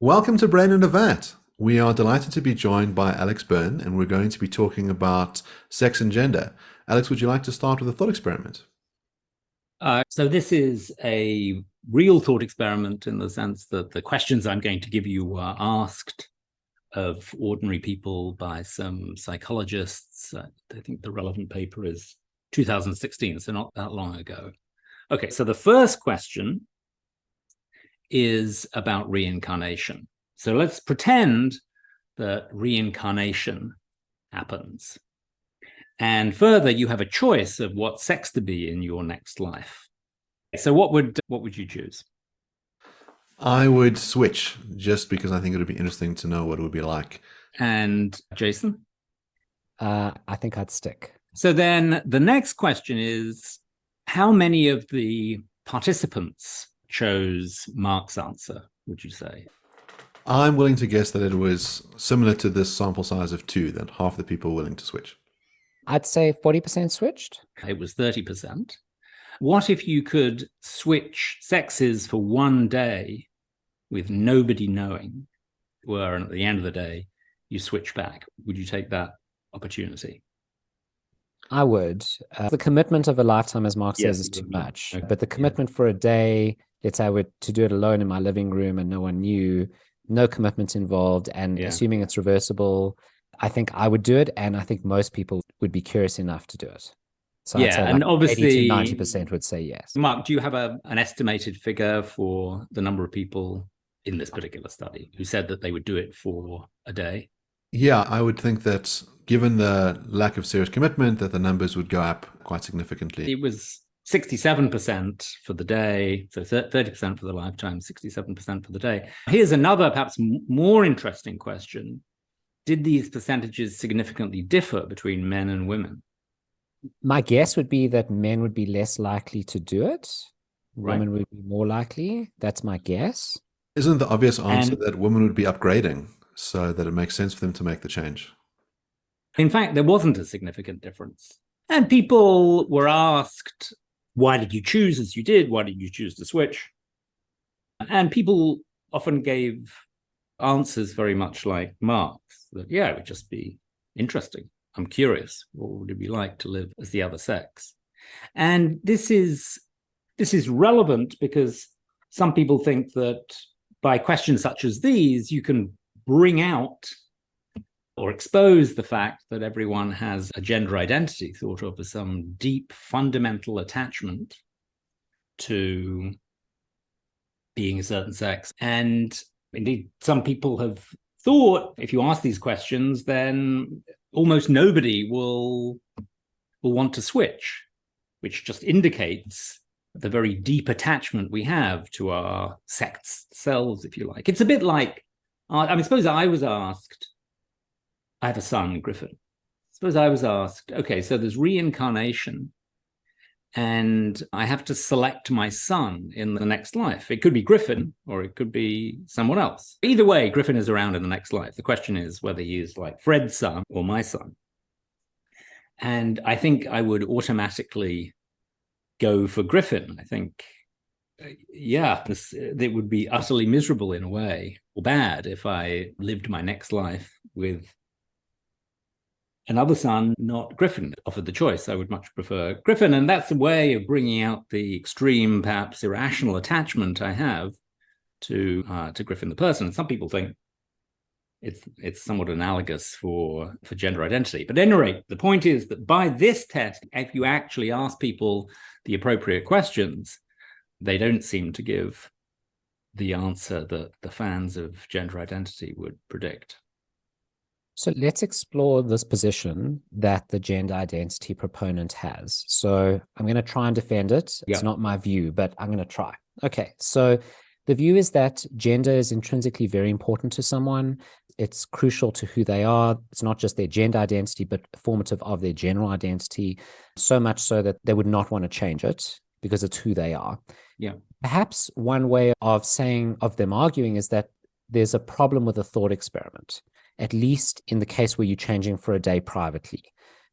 Welcome to Brain in a Vat. We are delighted to be joined by Alex Byrne, and we're going to be talking about sex and gender. Alex, would you like to start with a thought experiment? So this is a real thought experiment in the sense that the questions I'm going to give you were asked of ordinary people by some psychologists. I think the relevant paper is 2016, so not that long ago. Okay, so the first question is about reincarnation. So let's pretend that reincarnation happens. And further, you have a choice of what sex to be in your next life. So what would you choose? I would switch just because I think it would be interesting to know what it would be like. And Jason? I think I'd stick. So then the next question is, how many of the participants chose Mark's answer, would you say? I'm willing to guess that it was similar to this sample size of two, that half the people were willing to switch. I'd say 40% switched. It was 30%. What if you could switch sexes for one day with nobody knowing, and at the end of the day, you switch back? Would you take that opportunity? I would. The commitment of a lifetime, as Mark says, is too much. Okay. But the commitment for a day, let's say I would to do it alone in my living room and no one knew, no commitment involved, and assuming it's reversible, I think I would do it, and I think most people would be curious enough to do it. So I'd say and obviously 80 to 90% would say yes. Mark, do you have an estimated figure for the number of people in this particular study who said that they would do it for a day? Yeah, I would think that given the lack of serious commitment, that the numbers would go up quite significantly. It was 67% for the day, so 30% for the lifetime, 67% for the day. Here's another perhaps more interesting question. Did these percentages significantly differ between men and women? My guess would be that men would be less likely to do it. Right. Women would be more likely. That's my guess. Isn't the obvious answer that women would be upgrading so that it makes sense for them to make the change? In fact, there wasn't a significant difference. And people were asked, why did you choose as you did? Why did you choose to switch? And people often gave answers very much like Mark's, that, it would just be interesting. I'm curious. What would it be like to live as the other sex? And this is relevant because some people think that by questions such as these, you can bring out or expose the fact that everyone has a gender identity thought of as some deep fundamental attachment to being a certain sex. And indeed, some people have thought if you ask these questions, then almost nobody will want to switch, which just indicates the very deep attachment we have to our sex selves, if you like. It's a bit like, suppose I was asked, I have a son, Griffin. Suppose I was asked, okay, so there's reincarnation, and I have to select my son in the next life. It could be Griffin, or it could be someone else. Either way, Griffin is around in the next life. The question is whether he is like Fred's son or my son. And I think I would automatically go for Griffin. I think, it would be utterly miserable in a way, or bad, if I lived my next life with another son, not Griffin. Offered the choice, I would much prefer Griffin. And that's a way of bringing out the extreme, perhaps irrational attachment I have to Griffin the person. And some people think it's somewhat analogous for gender identity. But at any rate, the point is that by this test, if you actually ask people the appropriate questions, they don't seem to give the answer that the fans of gender identity would predict. So let's explore this position that the gender identity proponent has. So I'm going to try and defend it. It's not my view, but I'm going to try. Okay, so the view is that gender is intrinsically very important to someone. It's crucial to who they are. It's not just their gender identity, but formative of their general identity, so much so that they would not want to change it because it's who they are. Yeah. Perhaps one way of them arguing is that there's a problem with the thought experiment, at least in the case where you're changing for a day privately.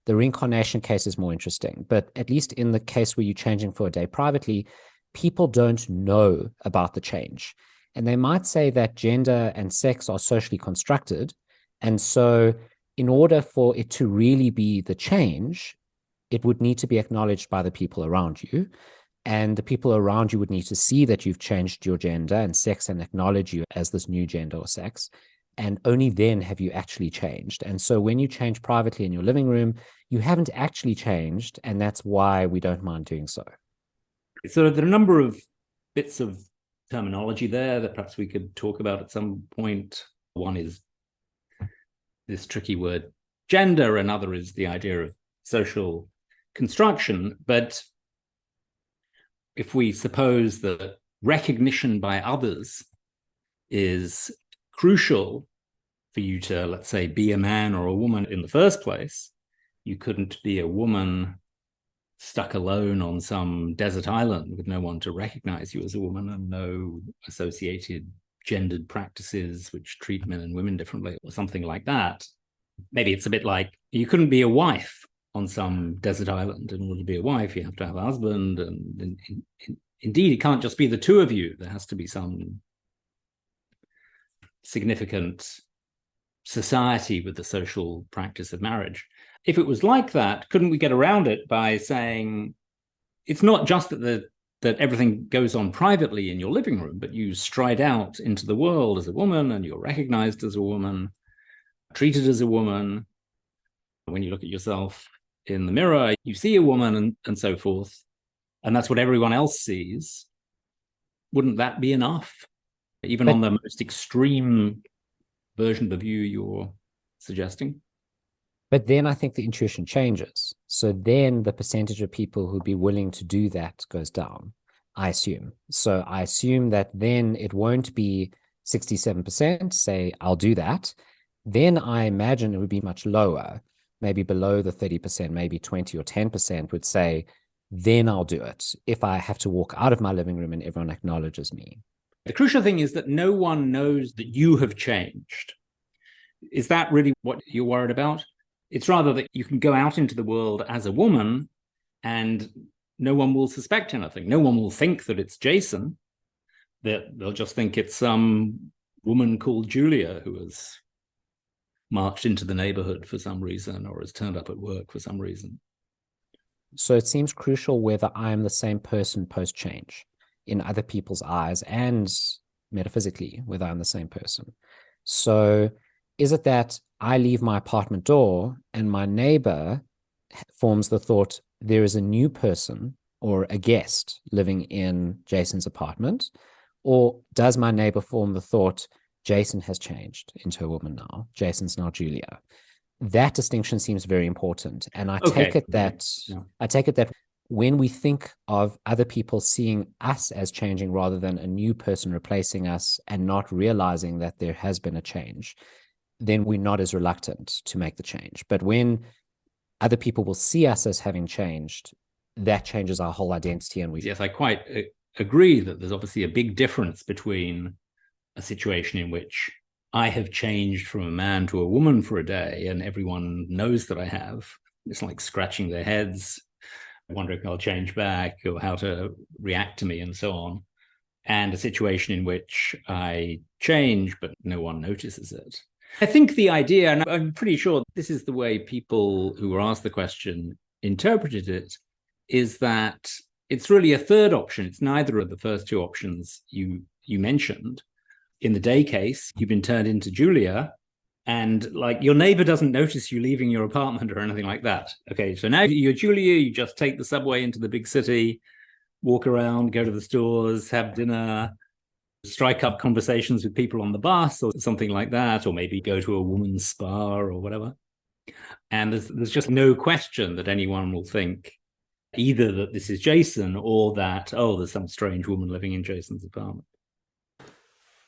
The reincarnation case is more interesting, but at least in the case where you're changing for a day privately, people don't know about the change. And they might say that gender and sex are socially constructed. And so in order for it to really be the change, it would need to be acknowledged by the people around you. And the people around you would need to see that you've changed your gender and sex and acknowledge you as this new gender or sex. And only then have you actually changed. And so when you change privately in your living room, you haven't actually changed. And that's why we don't mind doing so. So there are a number of bits of terminology there that perhaps we could talk about at some point. One is this tricky word gender, another is the idea of social construction. But if we suppose that recognition by others is crucial for you to, let's say, be a man or a woman in the first place, you couldn't be a woman stuck alone on some desert island with no one to recognize you as a woman and no associated gendered practices which treat men and women differently or something like that. Maybe it's a bit like you couldn't be a wife on some desert island. In order to be a wife, you have to have a husband. And indeed, it can't just be the two of you. There has to be some significant society with the social practice of marriage. If it was like that, couldn't we get around it by saying it's not just that everything goes on privately in your living room, but you stride out into the world as a woman and you're recognized as a woman, treated as a woman. When you look at yourself in the mirror, you see a woman and so forth, and that's what everyone else sees. Wouldn't that be enough? Even on the most extreme version of the view you're suggesting? But then I think the intuition changes. So then the percentage of people who'd be willing to do that goes down, I assume. So I assume that then it won't be 67% say, I'll do that. Then I imagine it would be much lower, maybe below the 30%, maybe 20 or 10% would say, then I'll do it if I have to walk out of my living room and everyone acknowledges me. The crucial thing is that no one knows that you have changed. Is that really what you're worried about? It's rather that you can go out into the world as a woman and no one will suspect anything. No one will think that it's Jason. They'll just think it's some woman called Julia who has marched into the neighborhood for some reason or has turned up at work for some reason. So it seems crucial whether I am the same person post-change in other people's eyes and metaphysically, whether I'm the same person. So is it that I leave my apartment door and my neighbor forms the thought there is a new person or a guest living in Jason's apartment? Or does my neighbor form the thought Jason has changed into a woman now? Jason's now Julia. That distinction seems very important. And I take it that when we think of other people seeing us as changing rather than a new person replacing us and not realizing that there has been a change, then we're not as reluctant to make the change. But when other people will see us as having changed, that changes our whole identity. And yes, I quite agree that there's obviously a big difference between a situation in which I have changed from a man to a woman for a day and everyone knows that I have. It's like scratching their heads, wondering if I'll change back or how to react to me and so on. And a situation in which I change, but no one notices it. I think the idea, and I'm pretty sure this is the way people who were asked the question interpreted it, is that it's really a third option. It's neither of the first two options you mentioned. In the day case, you've been turned into Julia, and like your neighbor doesn't notice you leaving your apartment or anything like that. Okay, so now you're Julia, you just take the subway into the big city, walk around, go to the stores, have dinner, strike up conversations with people on the bus or something like that, or maybe go to a woman's spa or whatever. And there's just no question that anyone will think either that this is Jason or that, oh, there's some strange woman living in Jason's apartment.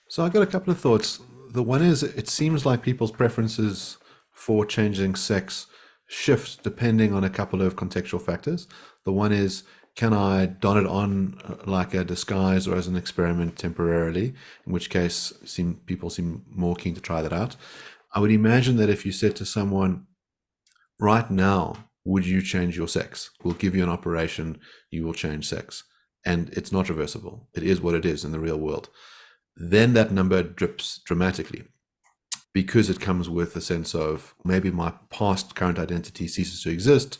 So I got a couple of thoughts. The one is, it seems like people's preferences for changing sex shift depending on a couple of contextual factors. The one is, can I don it on like a disguise or as an experiment temporarily, in which case people seem more keen to try that out. I would imagine that if you said to someone, right now, would you change your sex? We'll give you an operation, you will change sex. And it's not reversible. It is what it is in the real world. then that number dips dramatically, because it comes with a sense of maybe my past current identity ceases to exist.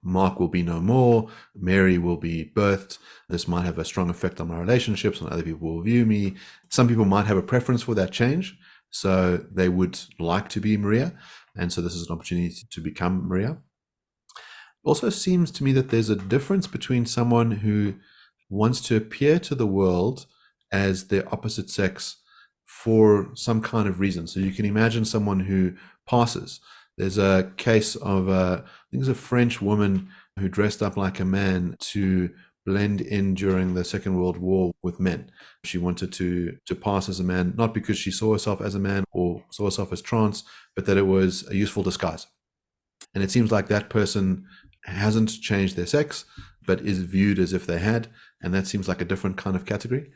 Mark will be no more. Mary will be birthed. This might have a strong effect on my relationships, and other people will view me. Some people might have a preference for that change, so they would like to be Maria, and so this is an opportunity to become Maria. Also seems to me that there's a difference between someone who wants to appear to the world as their opposite sex for some kind of reason. So you can imagine someone who passes. There's a case of I think it's a French woman who dressed up like a man to blend in during the Second World War with men. She wanted to pass as a man, not because she saw herself as a man or saw herself as trans, but that it was a useful disguise. And it seems like that person hasn't changed their sex, but is viewed as if they had, and that seems like a different kind of category.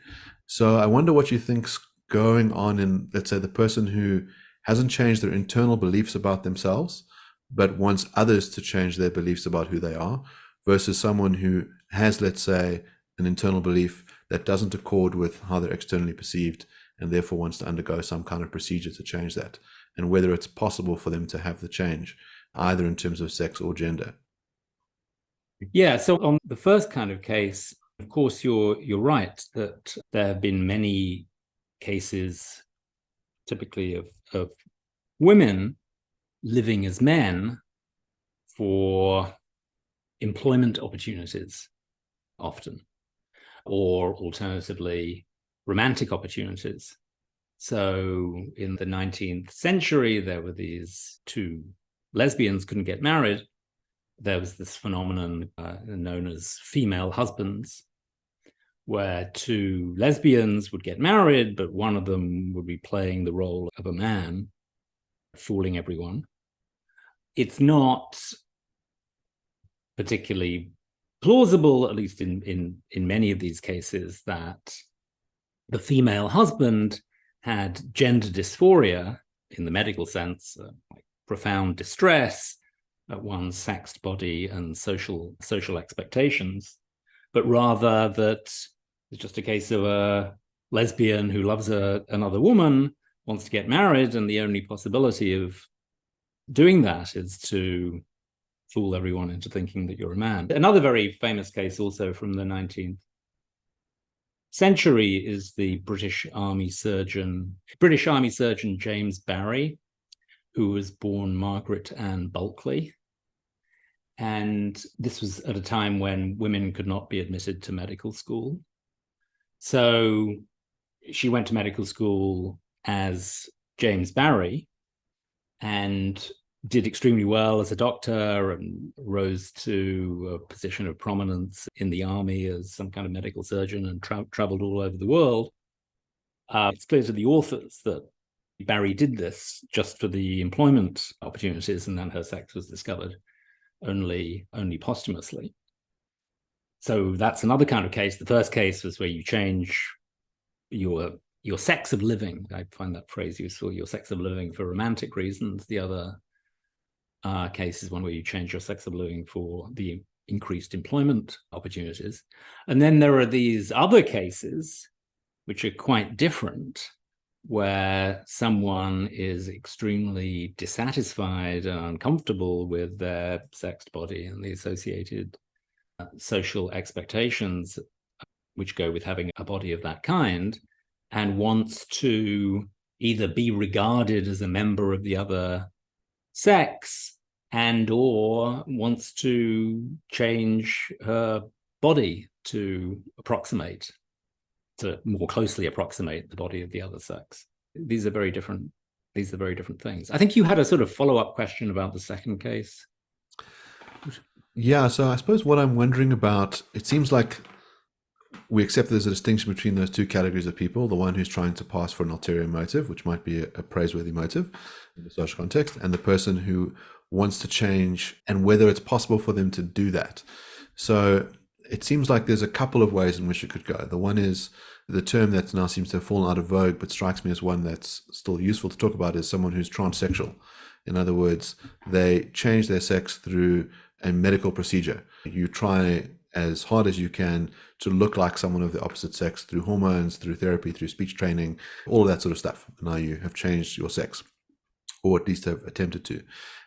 So I wonder what you think's going on in, let's say, the person who hasn't changed their internal beliefs about themselves, but wants others to change their beliefs about who they are, versus someone who has, let's say, an internal belief that doesn't accord with how they're externally perceived, and therefore wants to undergo some kind of procedure to change that, and whether it's possible for them to have the change, either in terms of sex or gender. Yeah, so on the first kind of case, of course, you're right that there have been many cases, typically of women living as men for employment opportunities, often, or alternatively, romantic opportunities. So in the 19th century, there were these two lesbians couldn't get married. There was this phenomenon known as female husbands, where two lesbians would get married, but one of them would be playing the role of a man, fooling everyone. It's not particularly plausible, at least in many of these cases, that the female husband had gender dysphoria in the medical sense, like profound distress at one's sexed body and social expectations, but rather that it's just a case of a lesbian who loves another woman, wants to get married, and the only possibility of doing that is to fool everyone into thinking that you're a man. Another very famous case also from the 19th century is the British Army surgeon James Barry, who was born Margaret Ann Bulkley. And this was at a time when women could not be admitted to medical school. So she went to medical school as James Barry and did extremely well as a doctor and rose to a position of prominence in the army as some kind of medical surgeon and traveled all over the world. It's clear to the authors that Barry did this just for the employment opportunities, and then her sex was discovered only posthumously. So that's another kind of case. The first case was where you change your sex of living. I find that phrase useful, your sex of living for romantic reasons. The other case is one where you change your sex of living for the increased employment opportunities. And then there are these other cases which are quite different, where someone is extremely dissatisfied and uncomfortable with their sexed body and the associated social expectations which go with having a body of that kind, and wants to either be regarded as a member of the other sex and or wants to change her body to more closely approximate the body of the other sex. These are very different things. I think you had a sort of follow-up question about the second case. Yeah, so I suppose what I'm wondering about, it seems like we accept there's a distinction between those two categories of people, the one who's trying to pass for an ulterior motive, which might be a praiseworthy motive in the social context, and the person who wants to change, and whether it's possible for them to do that. So it seems like there's a couple of ways in which it could go. The one is the term that now seems to have fallen out of vogue, but strikes me as one that's still useful to talk about, is someone who's transsexual. In other words, they change their sex through a medical procedure. You try as hard as you can to look like someone of the opposite sex through hormones, through therapy, through speech training, all of that sort of stuff. Now you have changed your sex, or at least have attempted to.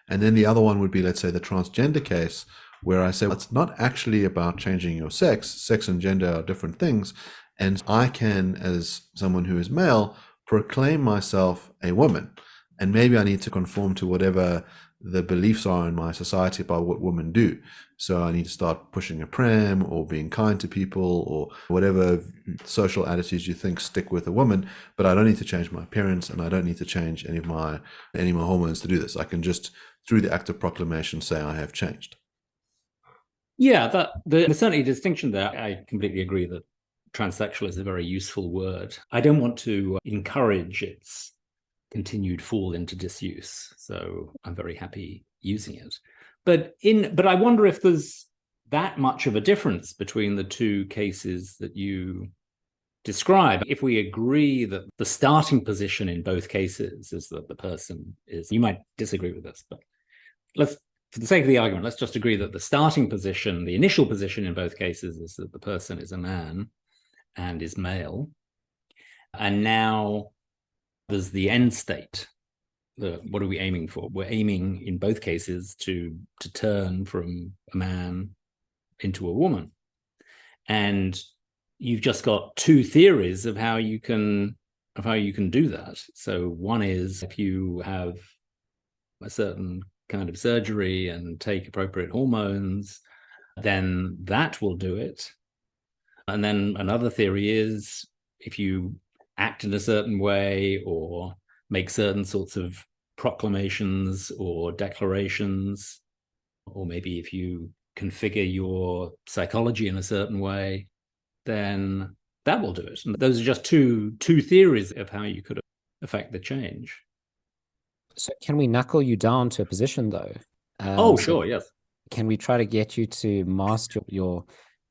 And then the other one would be, let's say, the transgender case, where I say, well, it's not actually about changing your sex. Sex and gender are different things. And I can, as someone who is male, proclaim myself a woman. And maybe I need to conform to whatever the beliefs are in my society about what women do. So I need to start pushing a pram or being kind to people or whatever social attitudes you think stick with a woman. But I don't need to change my appearance, and I don't need to change any of my hormones to do this. I can just, through the act of proclamation, say I have changed. Yeah, there's certainly a distinction there. I completely agree that transsexual is a very useful word. I don't want to encourage its continued fall into disuse, so I'm very happy using it. But I wonder if there's that much of a difference between the two cases that you describe. If we agree that the starting position in both cases is that the person is, you might disagree with this, but for the sake of the argument, let's just agree that the starting position, the initial position in both cases, is that the person is a man and is male. And now there's the end state. What are we aiming for? We're aiming in both cases to turn from a man into a woman. And you've just got two theories of how you can do that. So one is, if you have a certain kind of surgery and take appropriate hormones, then that will do it. And then another theory is, if you act in a certain way or make certain sorts of proclamations or declarations, or maybe if you configure your psychology in a certain way, then that will do it. And those are just two theories of how you could affect the change. So can we knuckle you down to a position, though? Sure, yes. Can we try to get you to mast your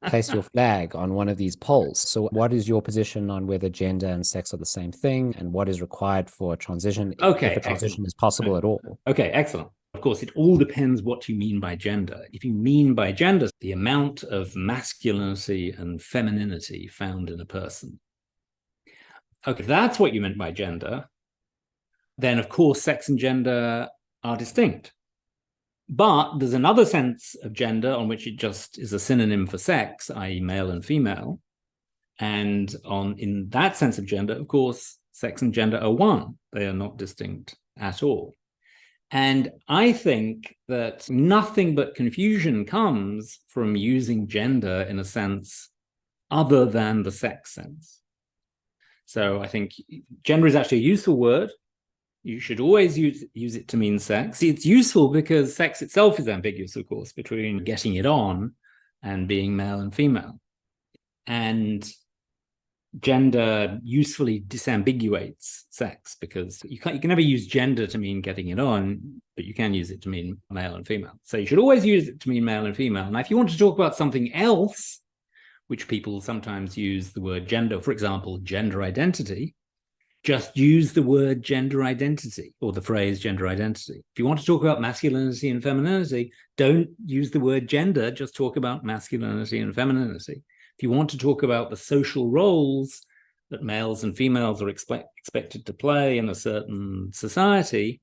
place your flag on one of these polls? So what is your position on whether gender and sex are the same thing, and what is required for a transition, if a transition is possible at all? Okay, excellent. Of course, it all depends what you mean by gender. If you mean by gender the amount of masculinity and femininity found in a person, okay, if that's what you meant by gender, then of course sex and gender are distinct. But there's another sense of gender on which it just is a synonym for sex, i.e. male and female. And in that sense of gender, of course, sex and gender are one. They are not distinct at all. And I think that nothing but confusion comes from using gender in a sense other than the sex sense. So I think gender is actually a useful word. You should always use it to mean sex. It's useful because sex itself is ambiguous, of course, between getting it on and being male and female. And gender usefully disambiguates sex, because you can never use gender to mean getting it on, but you can use it to mean male and female. So you should always use it to mean male and female. Now, if you want to talk about something else, which people sometimes use the word gender, for example, gender identity, just use the word gender identity or the phrase gender identity. If you want to talk about masculinity and femininity, don't use the word gender, just talk about masculinity and femininity. If you want to talk about the social roles that males and females are expected to play in a certain society,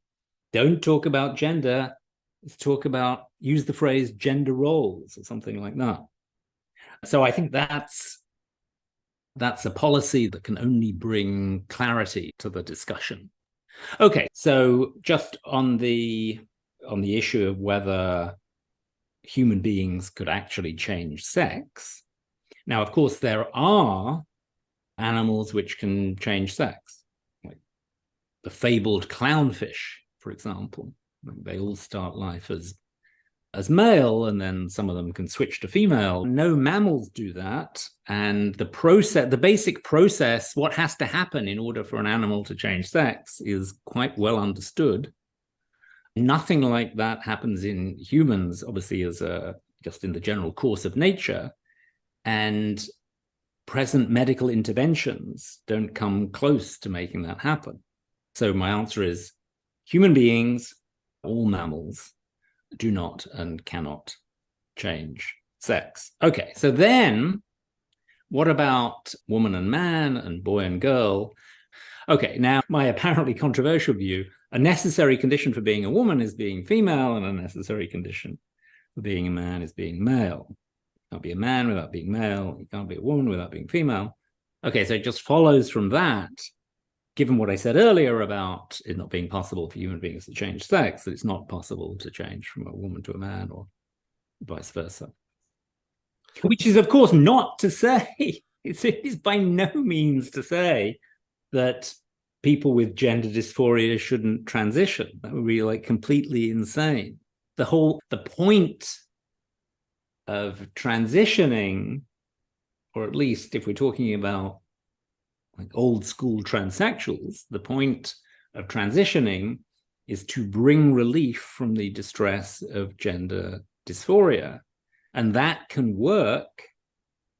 don't talk about gender, use the phrase gender roles or something like that. So I think that's a policy that can only bring clarity to the discussion. Okay, so just on the issue of whether human beings could actually change sex. Now, of course, there are animals which can change sex, like the fabled clownfish, for example. They all start life as male, and then some of them can switch to female. No mammals do that. And the basic process, what has to happen in order for an animal to change sex, is quite well understood. Nothing like that happens in humans, obviously, just in the general course of nature. And present medical interventions don't come close to making that happen. So my answer is human beings, all mammals, do not and cannot change sex. Okay, so then what about woman and man and boy and girl? Okay, now my apparently controversial view, a necessary condition for being a woman is being female, and a necessary condition for being a man is being male. You can't be a man without being male. You can't be a woman without being female. Okay, so it just follows from that, given what I said earlier about it not being possible for human beings to change sex, that it's not possible to change from a woman to a man or vice versa. Which is, of course, not to say, it is by no means to say that people with gender dysphoria shouldn't transition. That would be like completely insane. The point of transitioning, or at least if we're talking about like old school transsexuals, the point of transitioning is to bring relief from the distress of gender dysphoria. And that can work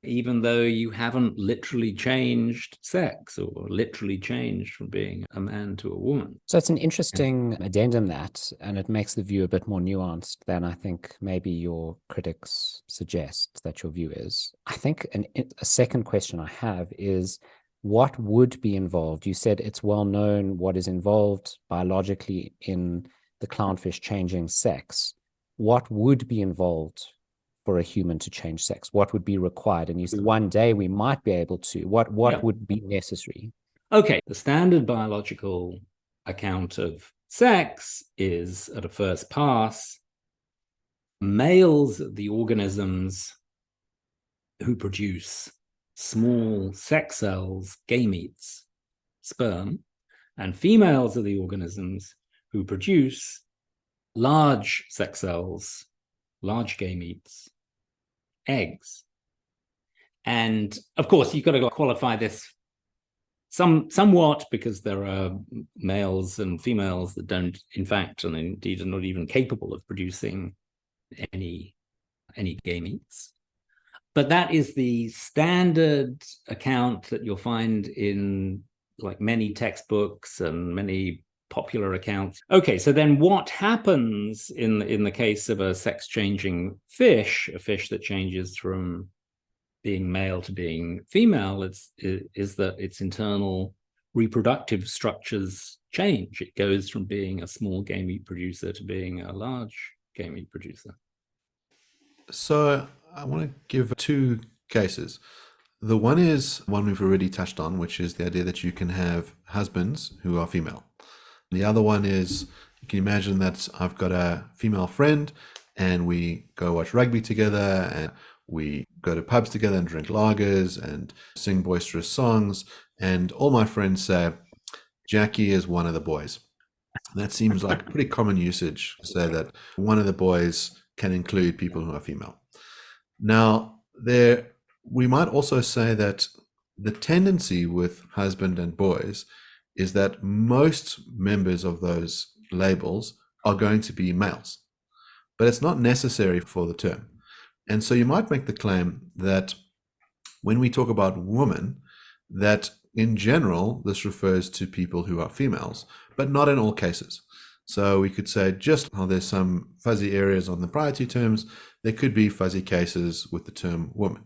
even though you haven't literally changed sex or literally changed from being a man to a woman. So it's an interesting addendum, that, and it makes the view a bit more nuanced than I think maybe your critics suggest that your view is. I think a second question I have is, what would be involved? You said it's well known what is involved biologically in the clownfish changing sex. What would be involved for a human to change sex? What would be required? And you said one day we might be able to. What would be necessary? Okay, the standard biological account of sex is, at a first pass, males of the organisms who produce small sex cells, gametes, sperm, and females of the organisms who produce large sex cells, large gametes, eggs. And of course, you've got to qualify this somewhat, because there are males and females that don't, in fact, and indeed are not even capable of producing any gametes. But that is the standard account that you'll find in like many textbooks and many popular accounts. Okay, so then what happens in the case of a sex-changing fish, a fish that changes from being male to being female, is that its internal reproductive structures change. It goes from being a small gamete producer to being a large gamete producer. So I want to give two cases. The one is one we've already touched on, which is the idea that you can have husbands who are female. The other one is, you can imagine that I've got a female friend and we go watch rugby together and we go to pubs together and drink lagers and sing boisterous songs. And all my friends say, Jackie is one of the boys. And that seems like pretty common usage to say that one of the boys can include people who are female. Now, we might also say that the tendency with husband and boys is that most members of those labels are going to be males, but it's not necessary for the term. And so you might make the claim that when we talk about woman, that in general, this refers to people who are females, but not in all cases. So we could say, just how there's some fuzzy areas on the priority terms, there could be fuzzy cases with the term woman.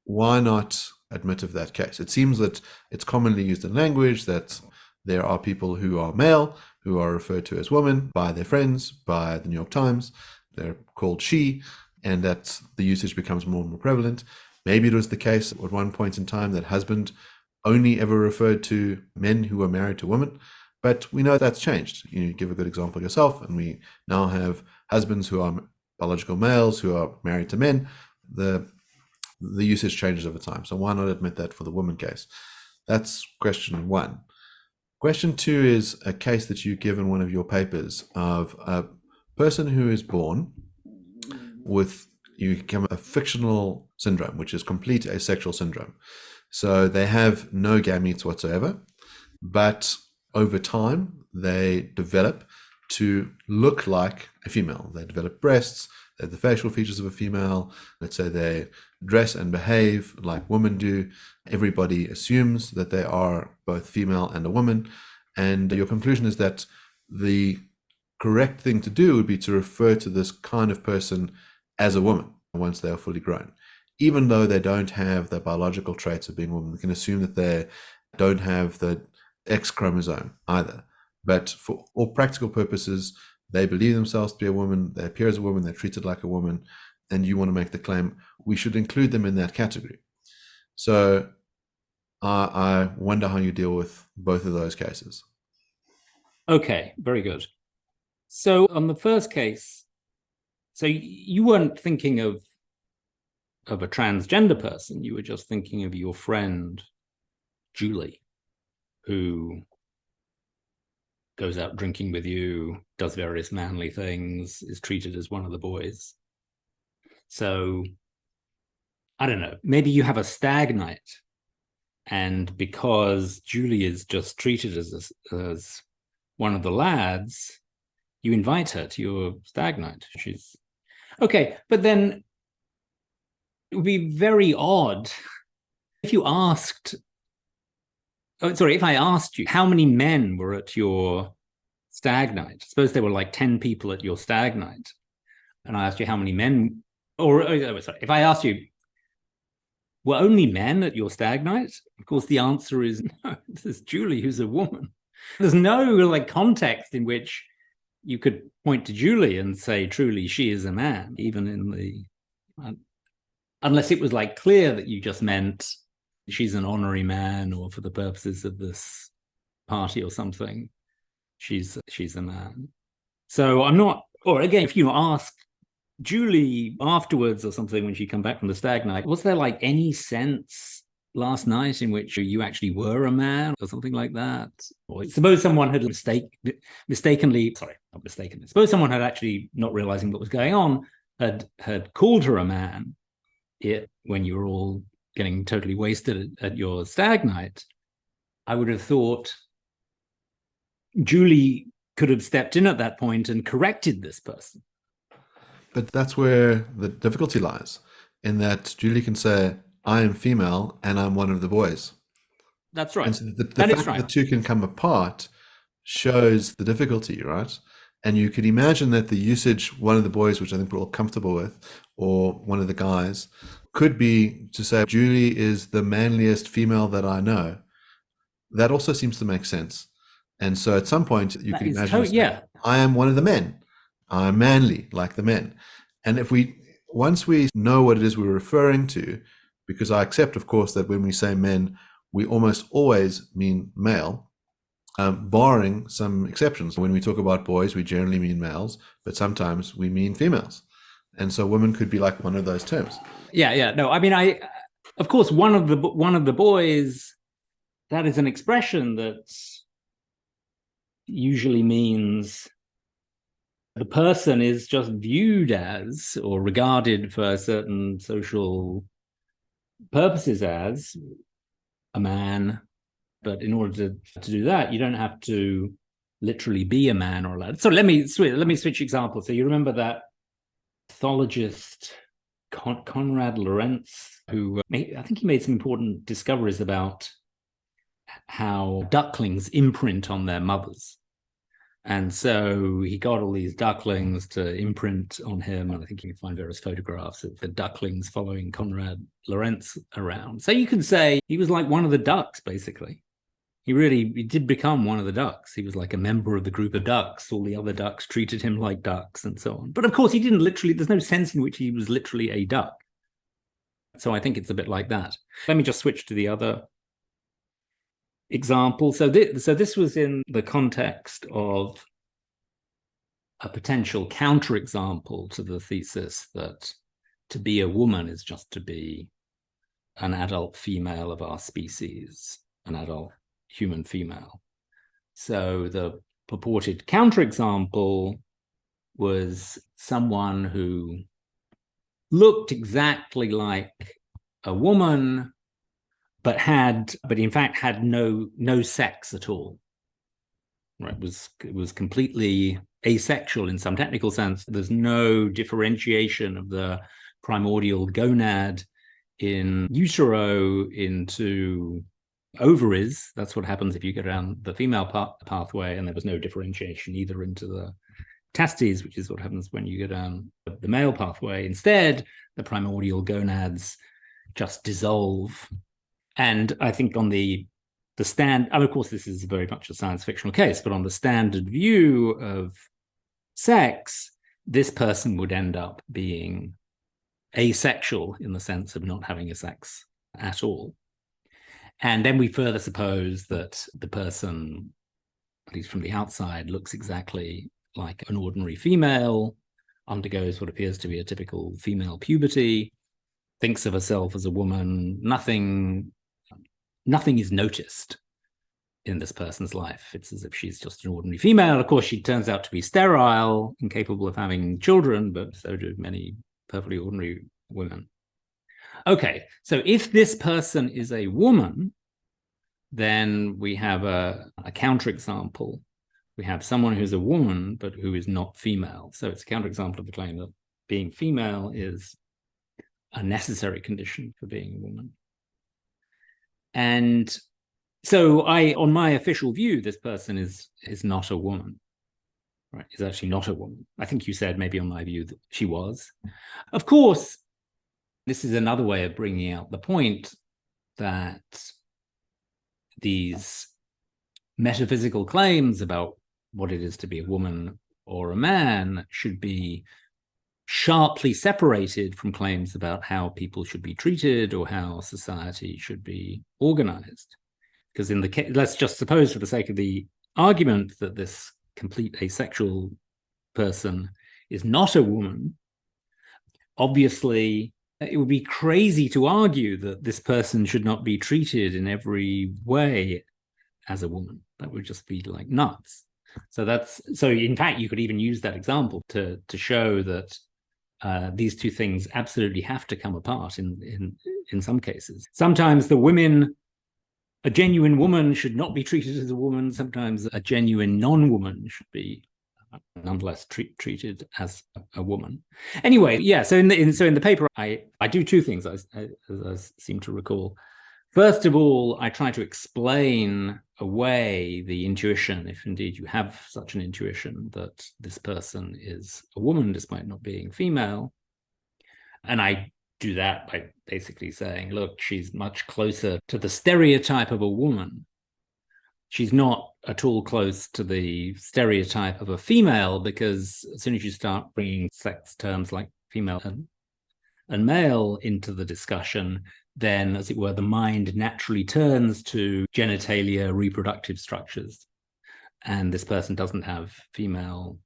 Why not admit of that case? It seems that it's commonly used in language that there are people who are male, who are referred to as women by their friends, by the New York Times. They're called she, and that the usage becomes more and more prevalent. Maybe it was the case at one point in time that husband only ever referred to men who were married to women, but we know that's changed. You give a good example yourself, and we now have husbands who are biological males who are married to men. The usage changes over time. So why not admit that for the woman case? That's question one. Question two is a case that you give in one of your papers of a person who is born with, you become a fictional syndrome, which is complete asexual syndrome. So they have no gametes whatsoever, but over time they develop to look like a female. They develop breasts, they have the facial features of a female. Let's say they dress and behave like women do. Everybody assumes that they are both female and a woman. And your conclusion is that the correct thing to do would be to refer to this kind of person as a woman. once they are fully grown. Even though they don't have the biological traits of being a woman, we can assume that they don't have the X chromosome either. But for all practical purposes, they believe themselves to be a woman, they appear as a woman, they're treated like a woman, and you want to make the claim, we should include them in that category. So I wonder how you deal with both of those cases. Okay, very good. So on the first case, so you weren't thinking of a transgender person, you were just thinking of your friend, Julie, who goes out drinking with you, does various manly things, is treated as one of the boys. So, I don't know, maybe you have a stag night, and because Julie is just treated as one of the lads, you invite her to your stag night. She's okay, but then it would be very odd if you asked, if I asked you how many men were at your stag night. Suppose there were like 10 people at your stag night, and I asked you how many men, if I asked you, were only men at your stag night? Of course, the answer is no, this is Julie, who's a woman. There's no like context in which you could point to Julie and say, truly, she is a man, even in the, unless it was like clear that you just meant she's an honorary man, or for the purposes of this party or something, she's a man. So I'm not, or again, if you ask Julie afterwards or something when she come back from the stag night, was there like any sense last night in which you actually were a man or something like that? Or suppose someone had suppose someone had actually, not realizing what was going on, had called her a man when you were all getting totally wasted at your stag night. I would have thought Julie could have stepped in at that point and corrected this person. But that's where the difficulty lies, in that Julie can say, I am female and I'm one of the boys. That's right. And so the fact that the two can come apart shows the difficulty, right? And you could imagine that the usage, one of the boys, which I think we're all comfortable with, or one of the guys, could be to say, Julie is the manliest female that I know. That also seems to make sense. And so at some point you can imagine, I am one of the men. I'm manly like the men. And once we know what it is we're referring to, because I accept, of course, that when we say men, we almost always mean male, barring some exceptions. When we talk about boys, we generally mean males, but sometimes we mean females. And so women could be like one of those terms. Yeah. No, I mean, of course, one of the boys, that is an expression that usually means the person is just viewed as, or regarded for certain social purposes as, a man. But in order to do that, you don't have to literally be a man or a lad. So let me switch examples. So you remember that pathologist Conrad Lorenz, who I think he made some important discoveries about how ducklings imprint on their mothers. And so he got all these ducklings to imprint on him. And I think you can find various photographs of the ducklings following Conrad Lorenz around. So you can say he was like one of the ducks, basically. He did become one of the ducks. He was like a member of the group of ducks. All the other ducks treated him like ducks and so on. But of course, he didn't literally, there's no sense in which he was literally a duck. So I think it's a bit like that. Let me just switch to the other example. So this was in the context of a potential counterexample to the thesis that to be a woman is just to be an adult female of our species, an adult human female. So the purported counterexample was someone who looked exactly like a woman, but in fact had no sex at all. Right? It was completely asexual in some technical sense. There's no differentiation of the primordial gonad in utero into ovaries. That's what happens if you go down the female pathway, and there was no differentiation either into the metastases, which is what happens when you go down the male pathway. Instead, the primordial gonads just dissolve. And I think on the stand, and of course, this is very much a science fictional case, but on the standard view of sex, this person would end up being asexual in the sense of not having a sex at all. And then we further suppose that the person, at least from the outside, looks exactly like an ordinary female, undergoes what appears to be a typical female puberty, thinks of herself as a woman. Nothing is noticed in this person's life. It's as if she's just an ordinary female. Of course, she turns out to be sterile, incapable of having children, but so do many perfectly ordinary women. Okay, so if this person is a woman, then we have a counterexample. We have someone who's a woman, but who is not female. So it's a counterexample of the claim that being female is a necessary condition for being a woman. And so on my official view, this person is not a woman, right? Is actually not a woman. I think you said maybe on my view that she was. Of course, this is another way of bringing out the point that these metaphysical claims about what it is to be a woman or a man should be sharply separated from claims about how people should be treated or how society should be organized. Because in the case, let's just suppose for the sake of the argument that this complete asexual person is not a woman, obviously it would be crazy to argue that this person should not be treated in every way as a woman. That would just be like nuts. So in fact, you could even use that example to show that these two things absolutely have to come apart in some cases. Sometimes a genuine woman should not be treated as a woman. Sometimes a genuine non-woman should be nonetheless treated as a woman. Anyway, yeah. So in the paper, I do two things, as I seem to recall. First of all, I try to explain away the intuition, if indeed you have such an intuition, that this person is a woman despite not being female. And I do that by basically saying, look, she's much closer to the stereotype of a woman. She's not at all close to the stereotype of a female, because as soon as you start bringing sex terms like female and male into the discussion, then, as it were, the mind naturally turns to genitalia, reproductive structures. And this person doesn't have female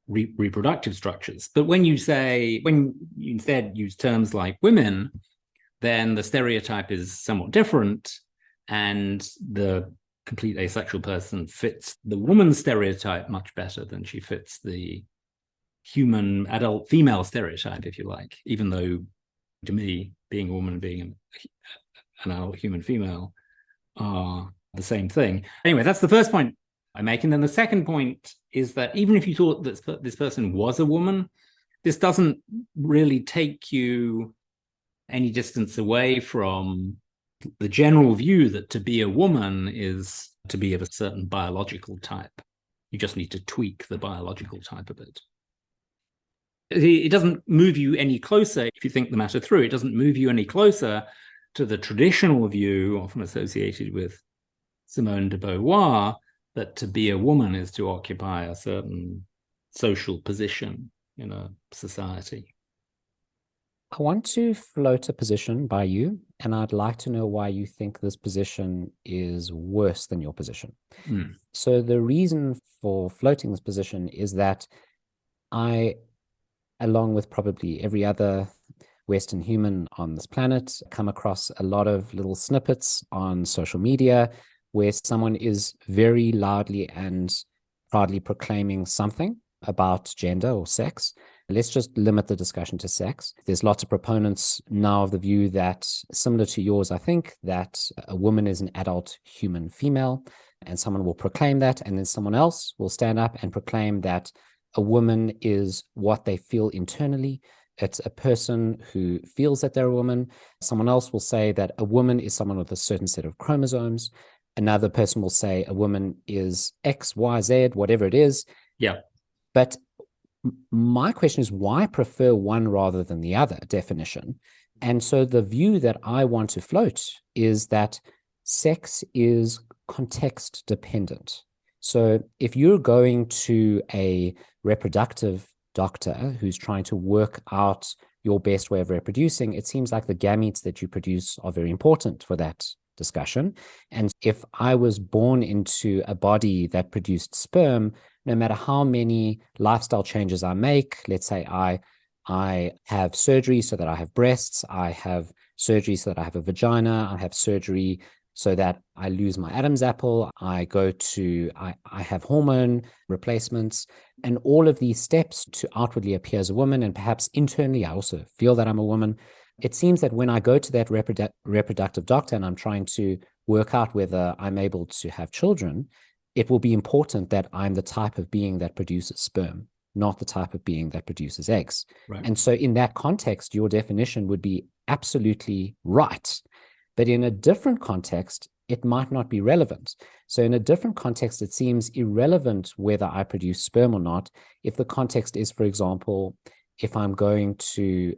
reproductive structures. But when you instead use terms like women, then the stereotype is somewhat different, and the complete asexual person fits the woman stereotype much better than she fits the human adult female stereotype, if you like, even though to me, being a woman and being an adult human female are the same thing. Anyway, that's the first point I make. And then the second point is that even if you thought that this person was a woman, this doesn't really take you any distance away from the general view that to be a woman is to be of a certain biological type. You just need to tweak the biological type of it. It doesn't move you any closer, if you think the matter through, it doesn't move you any closer to the traditional view, often associated with Simone de Beauvoir, that to be a woman is to occupy a certain social position in a society. I want to float a position by you, and I'd like to know why you think this position is worse than your position. So the reason for floating this position is that I, along with probably every other Western human on this planet, come across a lot of little snippets on social media where someone is very loudly and proudly proclaiming something about gender or sex. Let's just limit the discussion to sex. There's lots of proponents now of the view that, similar to yours, I think, that a woman is an adult human female, and someone will proclaim that, and then someone else will stand up and proclaim that a woman is what they feel internally. It's a person who feels that they're a woman. Someone else will say that a woman is someone with a certain set of chromosomes. Another person will say a woman is X, Y, Z, whatever it is. Yeah. But My question is, why prefer one rather than the other definition? And so the view that I want to float is that sex is context dependent. So if you're going to a reproductive doctor who's trying to work out your best way of reproducing, it seems like the gametes that you produce are very important for that discussion. And if I was born into a body that produced sperm, no matter how many lifestyle changes I make, let's say I have surgery so that I have breasts, I have surgery so that I have a vagina, I have surgery so that I lose my Adam's apple, I have hormone replacements, and all of these steps to outwardly appear as a woman, and perhaps internally I also feel that I'm a woman. It seems that when I go to that reproductive doctor and I'm trying to work out whether I'm able to have children, it will be important that I'm the type of being that produces sperm, not the type of being that produces eggs. Right. And so in that context, your definition would be absolutely right. But in a different context, it might not be relevant. So in a different context, it seems irrelevant whether I produce sperm or not. If the context is, for example, if I'm going to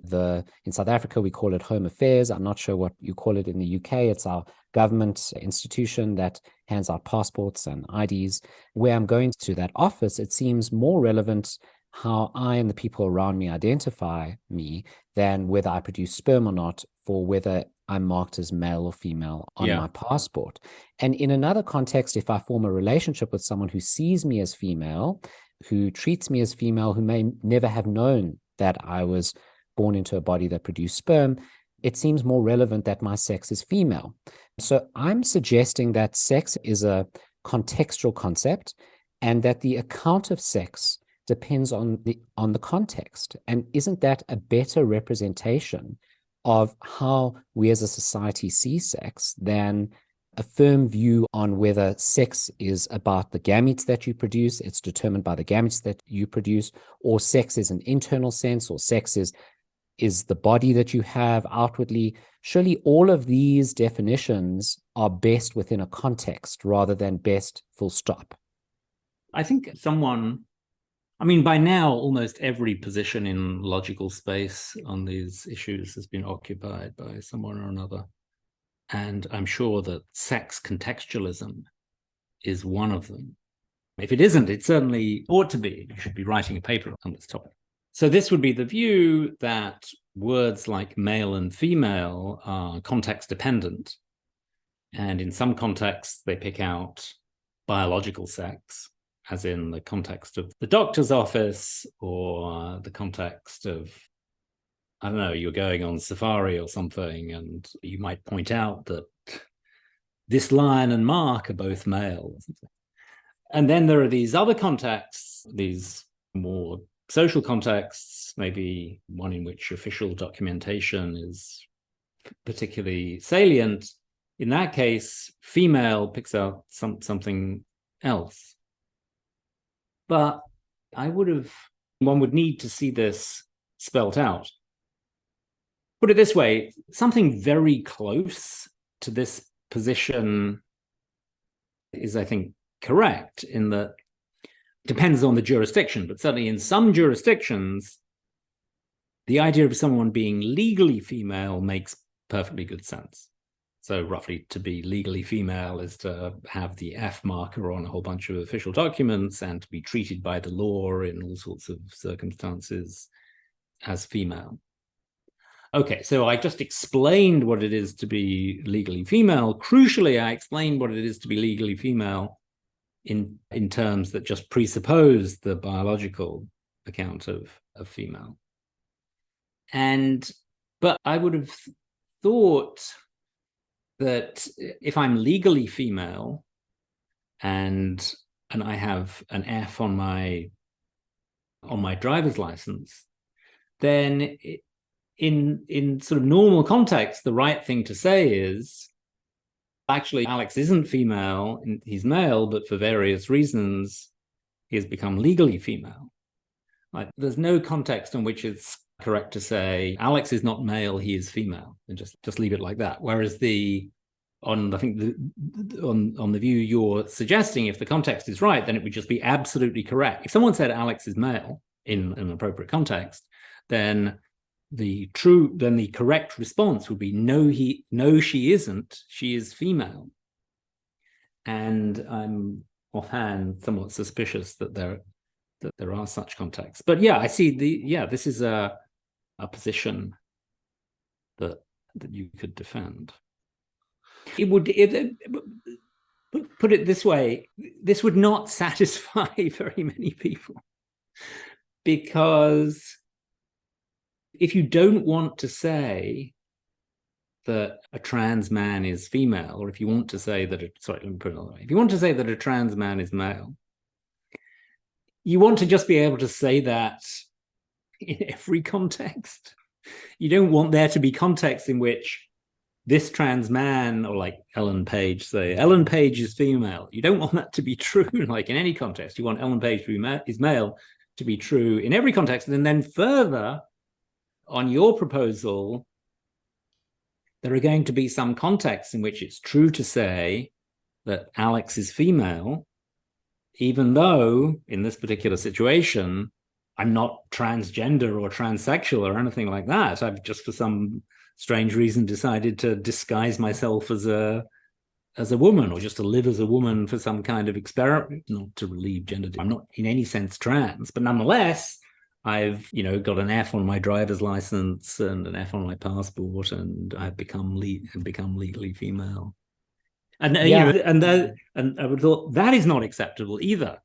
in South Africa, we call it Home Affairs. I'm not sure what you call it in the UK. It's our government institution that hands out passports and IDs. Where I'm going to that office, it seems more relevant how I and the people around me identify me than whether I produce sperm or not, for whether I'm marked as male or female on my passport. And in another context, if I form a relationship with someone who sees me as female, who treats me as female, who may never have known that I was born into a body that produced sperm, it seems more relevant that my sex is female. So I'm suggesting that sex is a contextual concept, and that the account of sex depends on the context. And isn't that a better representation of how we as a society see sex than a firm view on whether sex is about the gametes that you produce, it's determined by the gametes that you produce, or sex is an internal sense, or sex is the body that you have outwardly? Surely all of these definitions are best within a context rather than best full stop. I think by now, almost every position in logical space on these issues has been occupied by someone or another. And I'm sure that sex contextualism is one of them. If it isn't, it certainly ought to be. You should be writing a paper on this topic. So this would be the view that words like male and female are context dependent. And in some contexts, they pick out biological sex, as in the context of the doctor's office, or the context of, I don't know, you're going on safari or something, and you might point out that this lion and Mark are both male or something. And then there are these other contexts, these more social contexts, maybe one in which official documentation is particularly salient. In that case, female picks out something else. But one would need to see this spelt out. Put it this way, something very close to this position is, I think, correct in that it depends on the jurisdiction, but certainly in some jurisdictions, the idea of someone being legally female makes perfectly good sense. So roughly, to be legally female is to have the F marker on a whole bunch of official documents and to be treated by the law in all sorts of circumstances as female. Okay, so I just explained what it is to be legally female. Crucially, I explained what it is to be legally female in terms that just presuppose the biological account of female. But I would have thought that if I'm legally female and I have an F on my driver's license, then in sort of normal context, the right thing to say is, actually, Alex isn't female, he's male, but for various reasons, he has become legally female. Like, there's no context in which it's correct to say, Alex is not male, he is female, and just leave it like that. Whereas on the view you're suggesting, if the context is right, then it would just be absolutely correct. If someone said Alex is male, in an appropriate context, then the correct response would be no, she isn't. She is female. And I'm offhand somewhat suspicious that there are such contexts. But yeah, I see this is a position that you could defend. Put it this way, this would not satisfy very many people, because if you don't want to say that a trans man is female, or if you want to say that let me put it another way. If you want to say that a trans man is male, you want to just be able to say that in every context. You don't want there to be contexts in which this trans man, or like Ellen Page, say Ellen Page is female. You don't want that to be true, like in any context. You want Ellen Page is male to be true in every context. And then further, on your proposal, there are going to be some contexts in which it's true to say that Alex is female, even though in this particular situation, I'm not transgender or transsexual or anything like that. I've just for some strange reason decided to disguise myself as a woman, or just to live as a woman for some kind of experiment, not to relieve gender. I'm not in any sense trans, but nonetheless, I've got an F on my driver's license and an F on my passport, and I've become legally female. And and I would thought that is not acceptable either.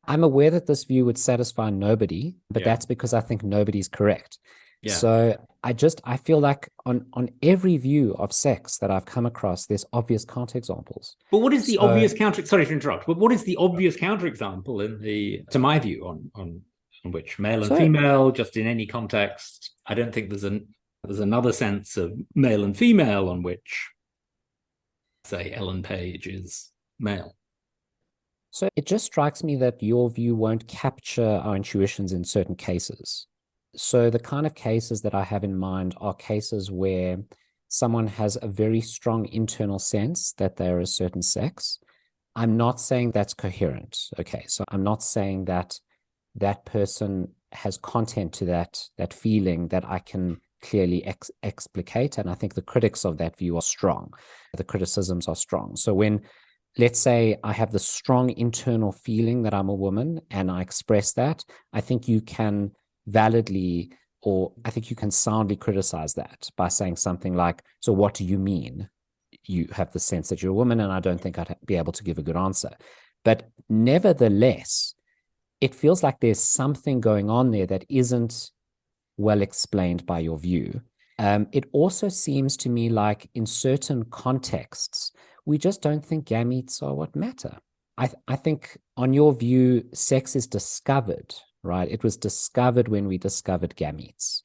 I'm aware that this view would satisfy nobody, but that's because I think nobody's correct. Yeah. So I feel like on every view of sex that I've come across, there's obvious counterexamples. But what is the obvious counter? Sorry to interrupt, but what is the obvious counterexample to my view on which male and female, just in any context? I don't think there's another sense of male and female on which, say, Ellen Page is male. So it just strikes me that your view won't capture our intuitions in certain cases. So the kind of cases that I have in mind are cases where someone has a very strong internal sense that they're a certain sex. I'm not saying that's coherent. Okay, so I'm not saying that that person has content to that feeling that I can clearly explicate. And I think the critics of that view are strong. The criticisms are strong. So when, let's say, I have the strong internal feeling that I'm a woman and I express that, I think you can validly, or I think you can soundly criticize that by saying something like, so what do you mean? You have the sense that you're a woman, and I don't think I'd be able to give a good answer. But nevertheless, it feels like there's something going on there that isn't well explained by your view. It also seems to me like in certain contexts, we just don't think gametes are what matter. I think on your view, sex is discovered, right? It was discovered when we discovered gametes.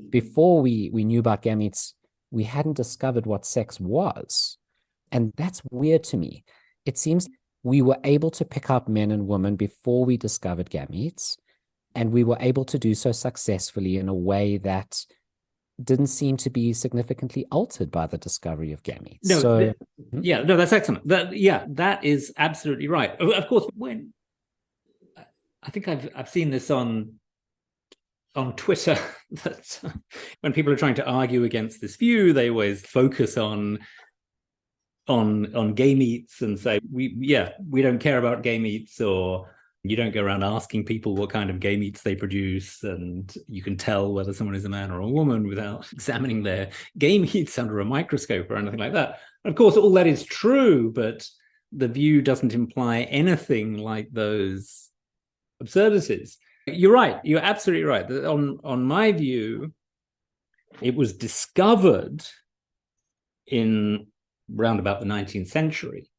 Before we knew about gametes, we hadn't discovered what sex was. And that's weird to me. It seems we were able to pick out men and women before we discovered gametes, and we were able to do so successfully in a way that didn't seem to be significantly altered by the discovery of gametes. That's excellent. That is absolutely right. Of course, when I think I've seen this on Twitter, that when people are trying to argue against this view, they always focus on gametes and say we don't care about gametes, or you don't go around asking people what kind of gametes they produce, and you can tell whether someone is a man or a woman without examining their gametes under a microscope or anything like that. Of course, all that is true, but the view doesn't imply anything like those absurdities. You're right. You're absolutely right. On my view, it was discovered in round about the 19th century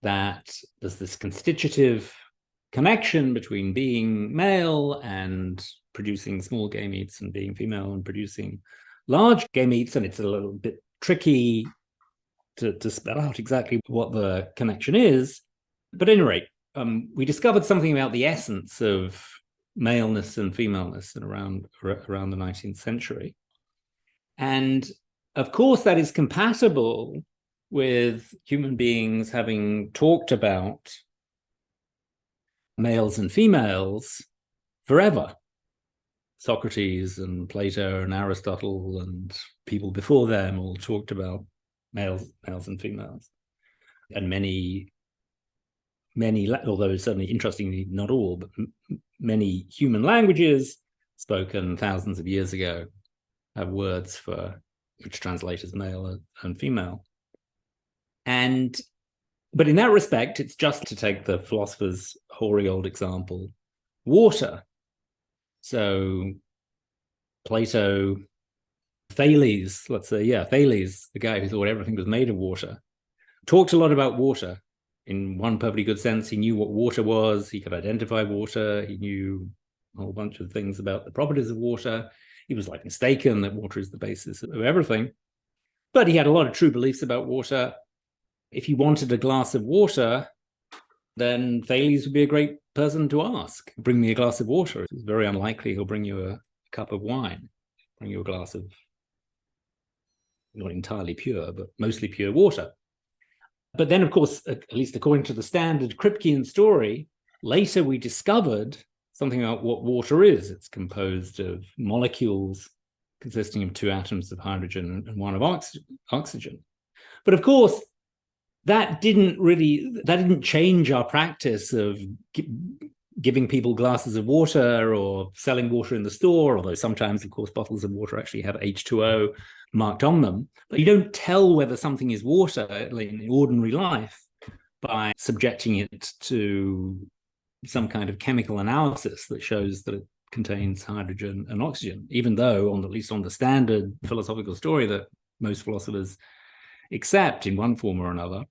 that there's this constitutive connection between being male and producing small gametes and being female and producing large gametes, and it's a little bit tricky to spell out exactly what the connection is. But at any rate, we discovered something about the essence of maleness and femaleness around the 19th century. And of course, that is compatible with human beings having talked about males and females forever. Socrates and Plato and Aristotle and people before them all talked about males and females. And many, although certainly interestingly not all, but many human languages spoken thousands of years ago have words for which translate as male and female. But in that respect, it's just to take the philosopher's hoary old example, water. So Plato, Thales, let's say, Thales, the guy who thought everything was made of water, talked a lot about water. In one perfectly good sense, he knew what water was, he could identify water, he knew a whole bunch of things about the properties of water. He was like mistaken that water is the basis of everything. But he had a lot of true beliefs about water. If you wanted a glass of water, then Thales would be a great person to ask. Bring me a glass of water. It's very unlikely he'll bring you a cup of wine, bring you a glass of not entirely pure, but mostly pure water. But then, of course, at least according to the standard Kripkean story, later we discovered something about what water is. It's composed of molecules consisting of 2 atoms of hydrogen and 1 of oxygen. But of course, that didn't change our practice of giving people glasses of water or selling water in the store, although sometimes, of course, bottles of water actually have H2O marked on them. But you don't tell whether something is water in ordinary life by subjecting it to some kind of chemical analysis that shows that it contains hydrogen and oxygen, even though, at least on the standard philosophical story that most philosophers accept in one form or another,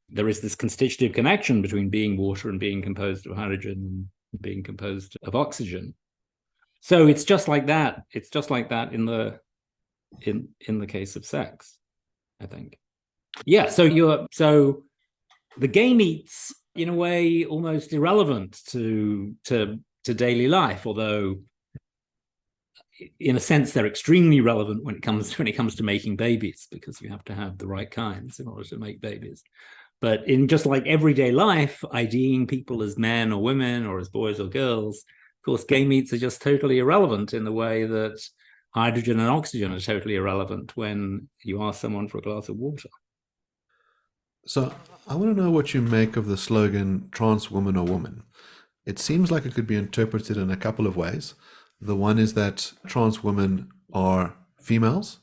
there is this constitutive connection between being water and being composed of hydrogen and being composed of oxygen. So it's just like that. It's just like that in the case of sex, I think. Yeah. So the game eats, in a way, almost irrelevant to daily life, although in a sense they're extremely relevant when it comes to making babies, because you have to have the right kinds in order to make babies. But in just like everyday life, IDing people as men or women or as boys or girls, of course, game eats are just totally irrelevant in the way that hydrogen and oxygen are totally irrelevant when you ask someone for a glass of water. So I want to know what you make of the slogan trans woman or woman. It seems like it could be interpreted in a couple of ways. The one is that trans women are females.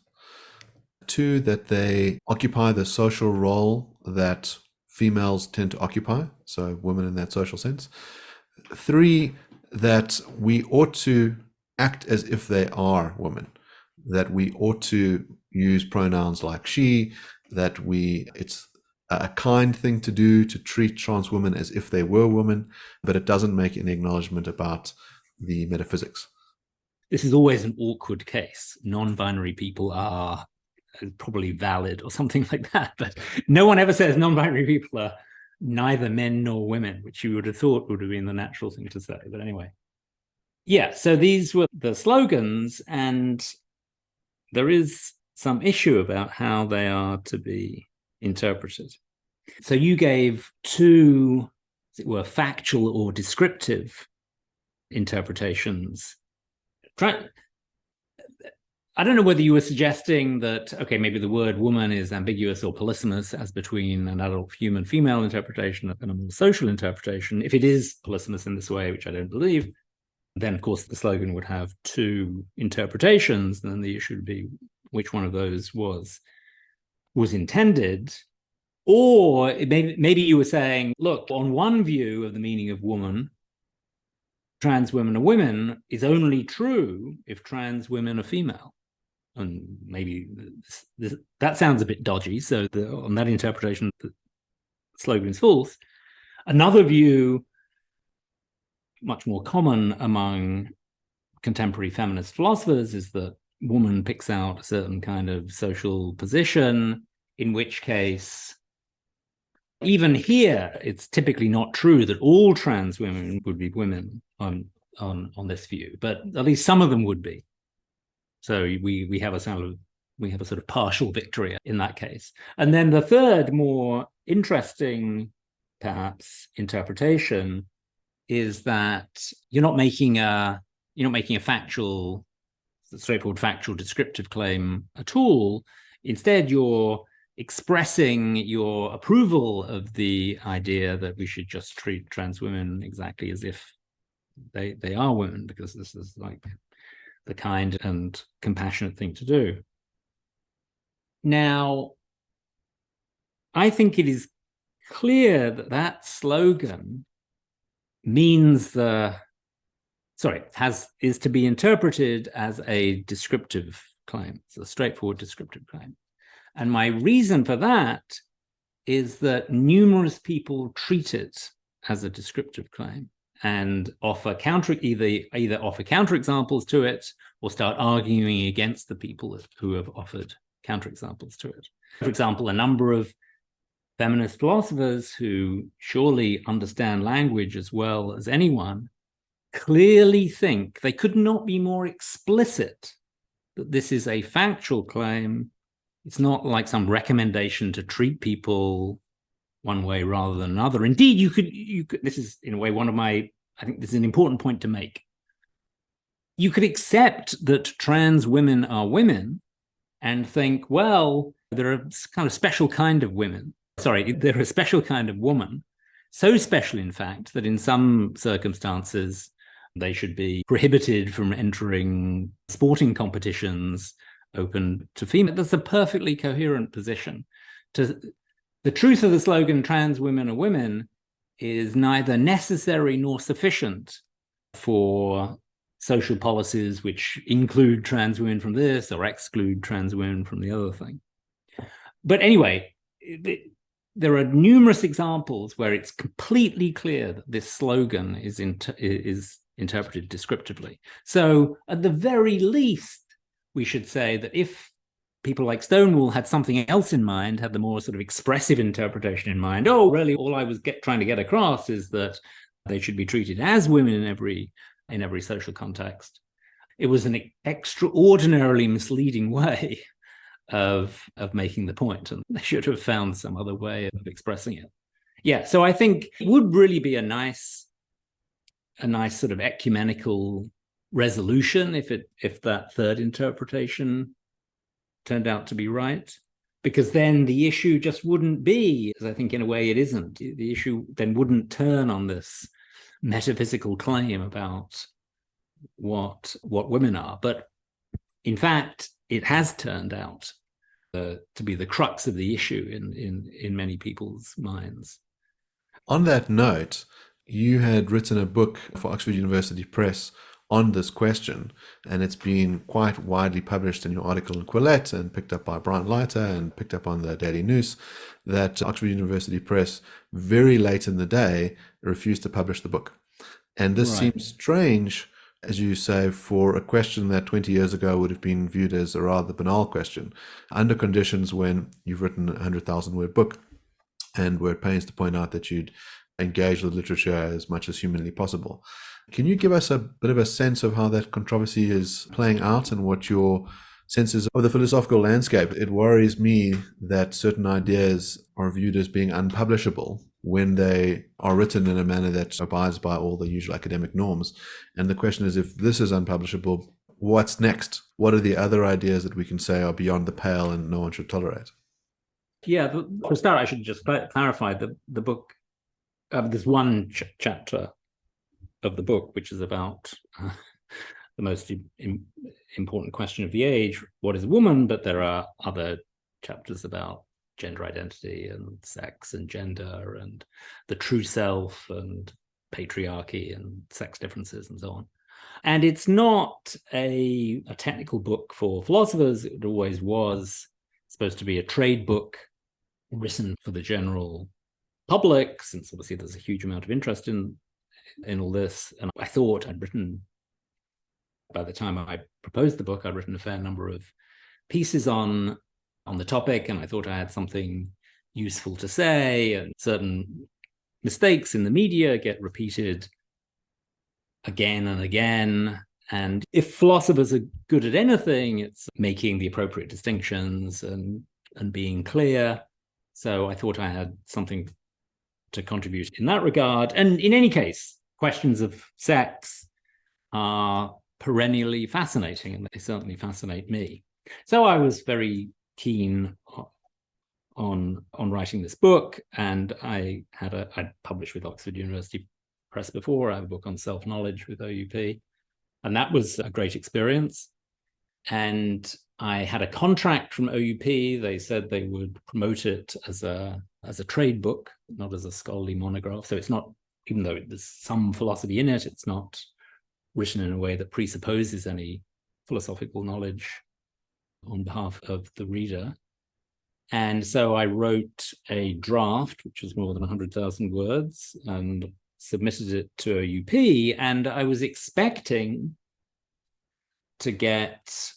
2, that they occupy the social role that females tend to occupy, so women in that social sense. 3, that we ought to act as if they are women, that we ought to use pronouns like she, that it's a kind thing to do to treat trans women as if they were women, but it doesn't make any acknowledgement about the metaphysics. This is always an awkward case. Non-binary people are probably valid or something like that, but no one ever says non-binary people are neither men nor women, which you would have thought would have been the natural thing to say. But anyway, yeah, so these were the slogans, and there is some issue about how they are to be interpreted. So you gave 2, as it were, factual or descriptive interpretations. I don't know whether you were suggesting that, okay, maybe the word woman is ambiguous or polysemous as between an adult human female interpretation and a more social interpretation. If it is polysemous in this way, which I don't believe, then of course the slogan would have 2 interpretations, and then the issue would be which one of those was intended. Or maybe you were saying, look, on one view of the meaning of woman, trans women are women is only true if trans women are female. And maybe that sounds a bit dodgy. So on that interpretation, the slogan is false. Another view, much more common among contemporary feminist philosophers, is that woman picks out a certain kind of social position, in which case, even here, it's typically not true that all trans women would be women on this view, but at least some of them would be. So we have a sort of partial victory in that case. And then the third, more interesting, perhaps, interpretation is that you're not making a factual, straightforward factual descriptive claim at all. Instead, you're expressing your approval of the idea that we should just treat trans women exactly as if they are women, because this is like the kind and compassionate thing to do. Now, I think it is clear that that slogan means is to be interpreted as a descriptive claim. It's a straightforward descriptive claim. And my reason for that is that numerous people treat it as a descriptive claim and offer either offer counterexamples to it or start arguing against the people who have offered counterexamples to it. For example, a number of feminist philosophers who surely understand language as well as anyone clearly think they could not be more explicit that this is a factual claim. It's not like some recommendation to treat people one way rather than another. Indeed, you could, this is in a way I think this is an important point to make. You could accept that trans women are women and think, well, they're a kind of special kind of women. Sorry, they're a special kind of woman. So special, in fact, that in some circumstances, they should be prohibited from entering sporting competitions open to female. That's a perfectly coherent position. The truth of the slogan, trans women are women, is neither necessary nor sufficient for social policies which include trans women from this or exclude trans women from the other thing. But anyway, there are numerous examples where it's completely clear that this slogan is interpreted descriptively. So at the very least, we should say that if people like Stonewall had something else in mind, had the more sort of expressive interpretation in mind, oh, really, all I was trying to get across is that they should be treated as women in every social context. It was an extraordinarily misleading way of making the point, and they should have found some other way of expressing it. Yeah, so I think it would really be a nice sort of ecumenical resolution if that third interpretation turned out to be right, because then the issue just wouldn't be, as I think in a way it isn't, the issue then wouldn't turn on this metaphysical claim about what women are. But in fact, it has turned out to be the crux of the issue in many people's minds. On that note, you had written a book for Oxford University Press on this question, and it's been quite widely published in your article in Quillette and picked up by Brian Leiter and picked up on the Daily News, that Oxford University Press very late in the day refused to publish the book. And this seems strange, as you say, for a question that 20 years ago would have been viewed as a rather banal question, under conditions when you've written a 100,000 word book and were at pains to point out that you'd engage with literature as much as humanly possible. Can you give us a bit of a sense of how that controversy is playing out and what your sense is of the philosophical landscape? It worries me that certain ideas are viewed as being unpublishable when they are written in a manner that abides by all the usual academic norms. And the question is, if this is unpublishable, what's next? What are the other ideas that we can say are beyond the pale and no one should tolerate? Yeah, for a start, I should just clarify that the book, there's one chapter of the book which is about the most important question of the age, what is a woman? But there are other chapters about gender identity and sex and gender and the true self and patriarchy and sex differences and so on. And it's not a technical book for philosophers. It always was supposed to be a trade book written for the general public, since obviously there's a huge amount of interest in all this. And I thought I'd written, by the time I proposed the book, I'd written a fair number of pieces on the topic, and I thought I had something useful to say, and certain mistakes in the media get repeated again and again. And if philosophers are good at anything, it's making the appropriate distinctions and being clear. So I thought I had something to contribute in that regard. And in any case, questions of sex are perennially fascinating, and they certainly fascinate me. So I was very keen on writing this book, and I'd published with Oxford University Press before. I have a book on self-knowledge with OUP, and that was a great experience. And I had a contract from OUP. They said they would promote it as a trade book, not as a scholarly monograph. So it's not, even though there's some philosophy in it, it's not written in a way that presupposes any philosophical knowledge on behalf of the reader. And so I wrote a draft, which was more than 100,000 words, and submitted it to OUP. And I was expecting to get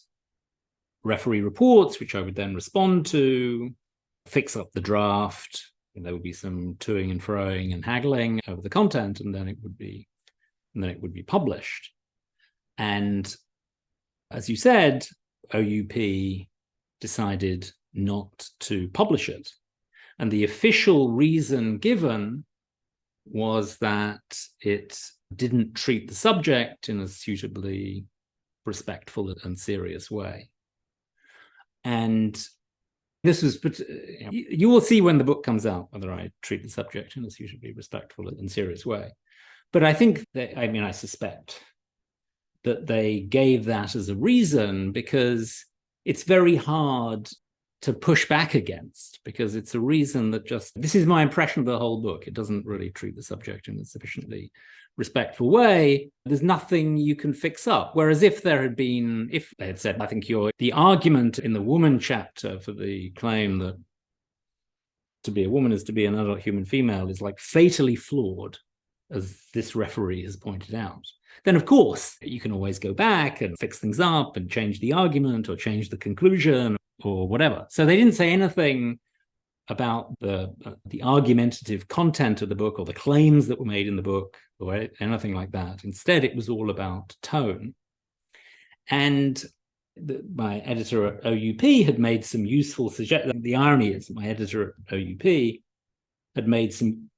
referee reports, which I would then respond to, fix up the draft, and there would be some toing and froing and haggling over the content, and then it would be published. And as you said, OUP decided not to publish it. And the official reason given was that it didn't treat the subject in a suitably respectful and serious way. And this was, you will see when the book comes out whether I treat the subject in a suitably respectful and serious way. But I think I suspect that they gave that as a reason because it's very hard to push back against, because it's a reason that this is my impression of the whole book. It doesn't really treat the subject in a sufficiently respectful way. There's nothing you can fix up. Whereas if they had said, I think the argument in the woman chapter for the claim that to be a woman is to be an adult human female is like fatally flawed, as this referee has pointed out, then of course you can always go back and fix things up and change the argument or change the conclusion or whatever. So they didn't say anything about the argumentative content of the book or the claims that were made in the book or anything like that. Instead, it was all about tone. And my editor at OUP had made some useful suggestions. The irony is my editor at OUP had made some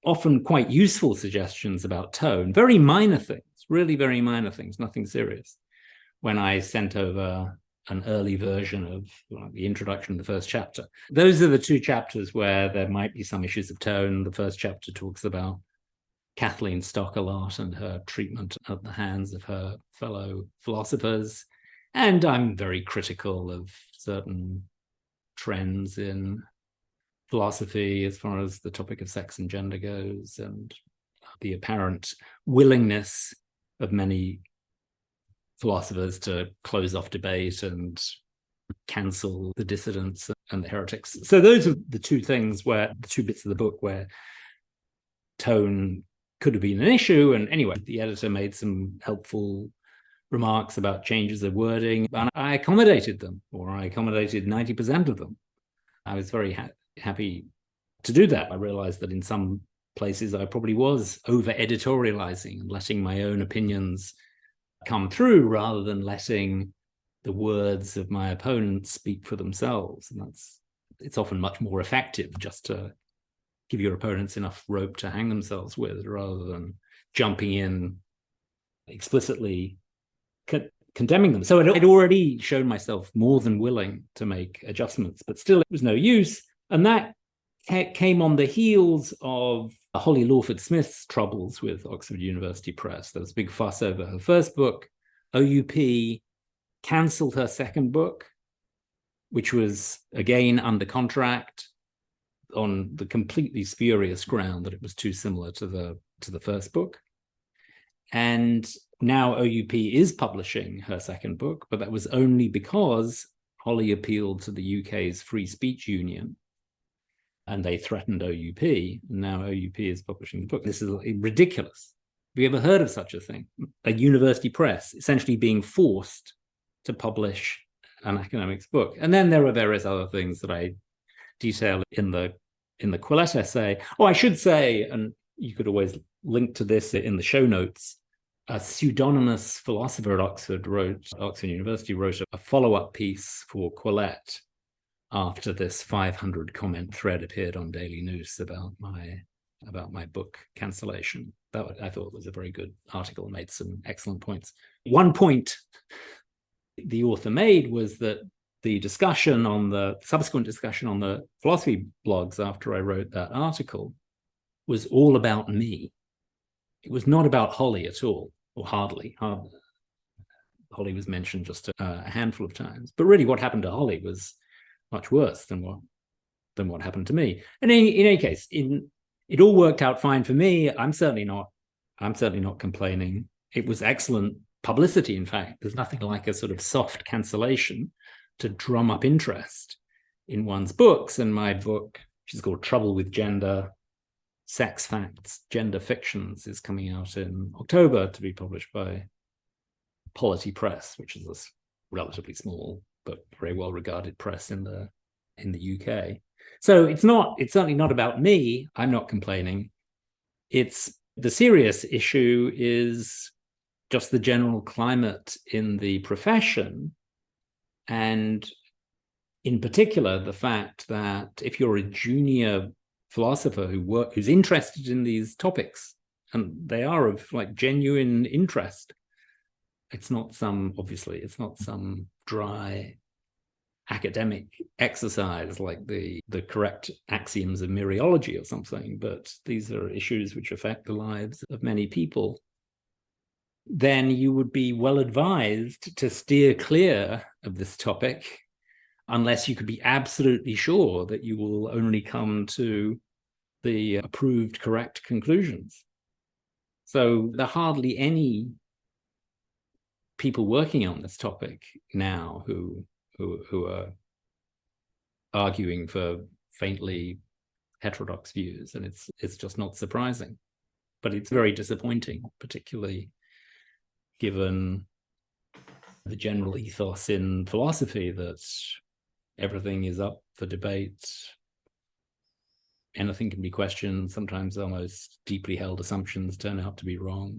often quite useful suggestions about tone, very minor things, really very minor things, nothing serious. When I sent over an early version of the introduction of the first chapter. Those are the two chapters where there might be some issues of tone. The first chapter talks about Kathleen Stock a lot and her treatment at the hands of her fellow philosophers. And I'm very critical of certain trends in philosophy as far as the topic of sex and gender goes, and the apparent willingness of many philosophers to close off debate and cancel the dissidents and the heretics. So those are the two bits of the book where tone could have been an issue. And anyway, the editor made some helpful remarks about changes of wording, and I accommodated them, or I accommodated 90% of them. I was very happy to do that. I realized that in some places I probably was over-editorializing and letting my own opinions come through rather than letting the words of my opponents speak for themselves. And it's often much more effective just to give your opponents enough rope to hang themselves with rather than jumping in explicitly condemning them. So I'd already shown myself more than willing to make adjustments, but still it was no use. And that came on the heels of Holly Lawford-Smith's troubles with Oxford University Press. There was a big fuss over her first book. OUP cancelled her second book, which was again under contract on the completely spurious ground that it was too similar to the first book. And now OUP is publishing her second book, but that was only because Holly appealed to the UK's Free Speech Union, and they threatened OUP, and now OUP is publishing the book. This is ridiculous. Have you ever heard of such a thing? A university press essentially being forced to publish an academic's book. And then there are various other things that I detail in the Quillette essay. Oh, I should say, and you could always link to this in the show notes, a pseudonymous philosopher at Oxford University wrote a follow-up piece for Quillette after this 500 comment thread appeared on Daily News about my about my book cancellation. That I thought was a very good article, made some excellent points. One point the author made was that the subsequent discussion on the philosophy blogs after I wrote that article was all about me. It was not about Holly at all, or hardly. Holly was mentioned just a handful of times, but really what happened to Holly was much worse than what happened to me. And in any case, it all worked out fine for me. I'm certainly not complaining. It was excellent publicity, in fact. There's nothing like a sort of soft cancellation to drum up interest in one's books. And my book, which is called Trouble with Gender, Sex Facts, Gender Fictions, is coming out in October to be published by Polity Press, which is a relatively small but very well regarded press in the UK. So it's certainly not about me. I'm not complaining. It's the serious issue is just the general climate in the profession, and in particular the fact that if you're a junior philosopher who's interested in these topics, and they are of like genuine interest, it's not some dry academic exercise like the correct axioms of mereology or something, but these are issues which affect the lives of many people, then you would be well advised to steer clear of this topic unless you could be absolutely sure that you will only come to the approved correct conclusions. So there are hardly any people working on this topic now who are arguing for faintly heterodox views, and it's just not surprising. But it's very disappointing, particularly given the general ethos in philosophy that everything is up for debate, anything can be questioned, sometimes the most deeply held assumptions turn out to be wrong.